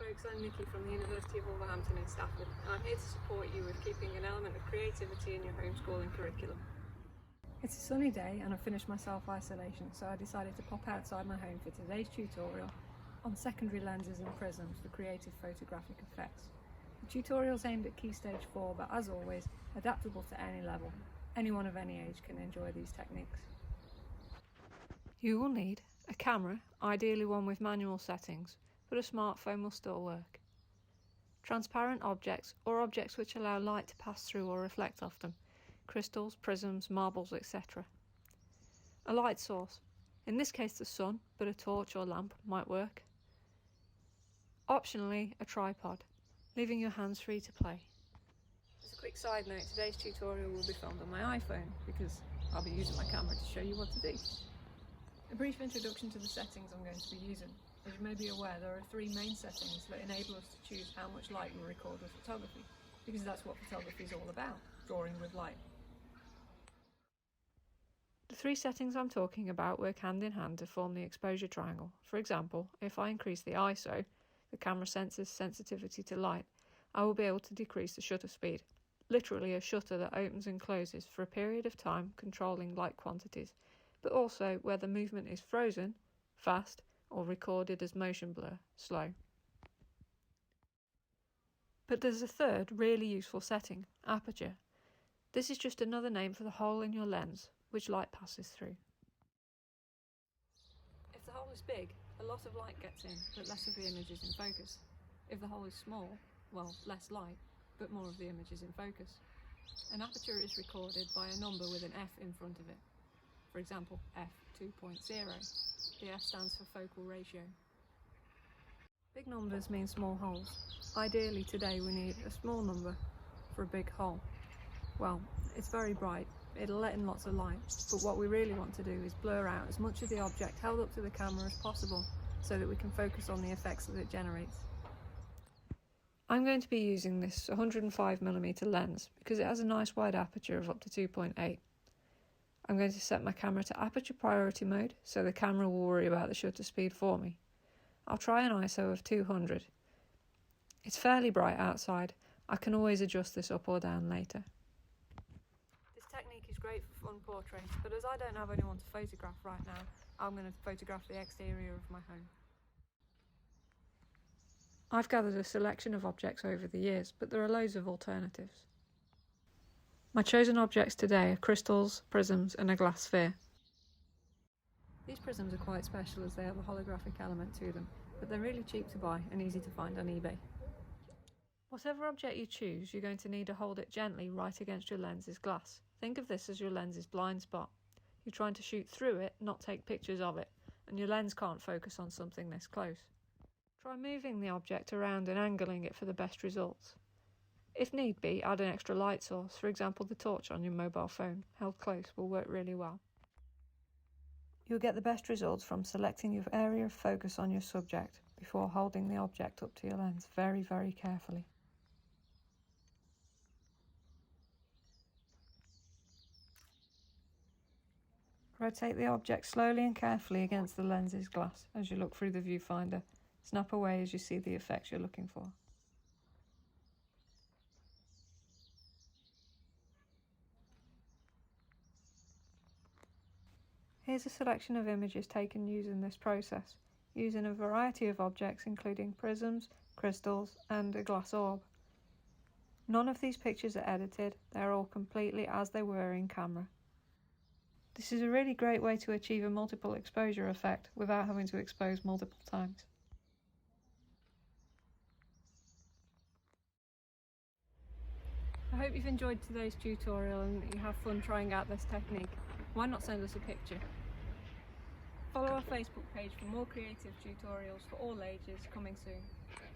folks, I'm Niki from the University of Wolverhampton in Stafford, and I'm here to support you with keeping an element of creativity in your homeschooling curriculum. It's a sunny day and I've finished my self-isolation, so I decided to pop outside my home for today's tutorial on secondary lenses and prisms for creative photographic effects. The tutorial's aimed at Key Stage 4, but as always, adaptable to any level. Anyone of any age can enjoy these techniques. You will need a camera, ideally one with manual settings, but a smartphone will still work. Transparent objects, or objects which allow light to pass through or reflect off them, crystals, prisms, marbles, etc. A light source, in this case the sun, but a torch or lamp might work. Optionally, a tripod, leaving your hands free to play. As a quick side note, today's tutorial will be filmed on my iPhone because I'll be using my camera to show you what to do. A brief introduction to the settings I'm going to be using. As you may be aware, there are three main settings that enable us to choose how much light we record with photography, because that's what photography is all about, drawing with light. The three settings I'm talking about work hand in hand to form the exposure triangle. For example, if I increase the ISO, the camera senses sensitivity to light, I will be able to decrease the shutter speed, literally a shutter that opens and closes for a period of time controlling light quantities, but also where the movement is frozen, fast, or recorded as motion blur, slow. But there's a third really useful setting, Aperture. This is just another name for the hole in your lens, which light passes through. If the hole is big, a lot of light gets in, but less of the image is in focus. If the hole is small, well, less light, but more of the image is in focus. An aperture is recorded by a number with an F in front of it. For example, f2.0. The F stands for focal ratio. Big numbers mean small holes. Ideally today we need a small number for a big hole. Well, it's very bright, it'll let in lots of light, but what we really want to do is blur out as much of the object held up to the camera as possible so that we can focus on the effects that it generates. I'm going to be using this 105mm lens because it has a nice wide aperture of up to 2.8. I'm going to set my camera to aperture priority mode so the camera will worry about the shutter speed for me. I'll try an ISO of 200. It's fairly bright outside. I can always adjust this up or down later. This technique is great for fun portraits, but as I don't have anyone to photograph right now, I'm going to photograph the exterior of my home. I've gathered a selection of objects over the years, but there are loads of alternatives. My chosen objects today are crystals, prisms and a glass sphere. These prisms are quite special as they have a holographic element to them, but they're really cheap to buy and easy to find on eBay. Whatever object you choose, you're going to need to hold it gently right against your lens's glass. Think of this as your lens's blind spot. You're trying to shoot through it, not take pictures of it, and your lens can't focus on something this close. Try moving the object around and angling it for the best results. If need be, add an extra light source, for example the torch on your mobile phone, held close will work really well. You'll get the best results from selecting your area of focus on your subject before holding the object up to your lens very, very carefully. Rotate the object slowly and carefully against the lens's glass as you look through the viewfinder. Snap away as you see the effects you're looking for. Here's a selection of images taken using this process, using a variety of objects including prisms, crystals and a glass orb. None of these pictures are edited, they're all completely as they were in camera. This is a really great way to achieve a multiple exposure effect without having to expose multiple times. I hope you've enjoyed today's tutorial and that you have fun trying out this technique. Why not send us a picture? Follow our Facebook page for more creative tutorials for all ages coming soon.